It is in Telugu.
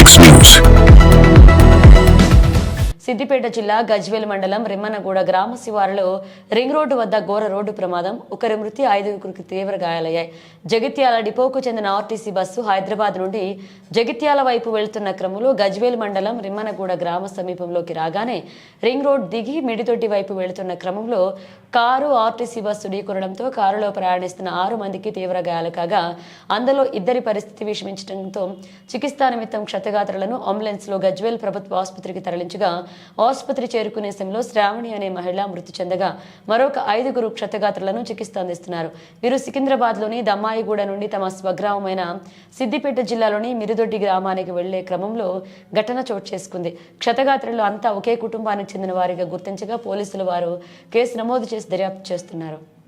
Max News. సిద్దిపేట జిల్లా గజ్వేల్ మండలం రిమ్మనగూడ గ్రామ శివారులో రింగ్ రోడ్డు వద్ద ఘోర రోడ్డు ప్రమాదం. ఒకరి మృతి, 5గురికి తీవ్ర గాయాలయ్యాయి. జగిత్యాల డిపోకు చెందిన ఆర్టీసీ బస్సు హైదరాబాద్ నుండి జగిత్యాల వైపు వెళ్తున్న క్రమంలో గజ్వేల్ మండలం రిమ్మనగూడ గ్రామ సమీపంలోకి రాగానే రింగ్ రోడ్ దిగి మిడితొట్టి వైపు వెళుతున్న క్రమంలో కారు ఆర్టీసీ బస్సు ఢీకొనడంతో కారులో ప్రయాణిస్తున్న 6 మందికి తీవ్ర గాయాలు కాగా అందులో 2 పరిస్థితి విషమించడంతో చికిత్సా నిమిత్తం క్షతగాత్రులను అంబులెన్స్ లో గజ్వేల్ ప్రభుత్వ ఆసుపత్రికి తరలించగా ఆసుపత్రి చేరుకునే సమయంలో శ్రావణి అనే మహిళ మృతి చెందగా మరొక 5గురు క్షతగాత్రులను చికిత్స అందిస్తున్నారు. వీరు సికింద్రాబాద్ లోని దమ్మాయిగూడ నుండి తమ స్వగ్రామమైన సిద్దిపేట జిల్లాలోని మిరుదొడ్డి గ్రామానికి వెళ్లే క్రమంలో ఘటన చోటు చేసుకుంది. క్షతగాత్రులు అంతా ఒకే కుటుంబానికి చెందిన వారిగా గుర్తించగా పోలీసులు వారు కేసు నమోదు చేసి దర్యాప్తు చేస్తున్నారు.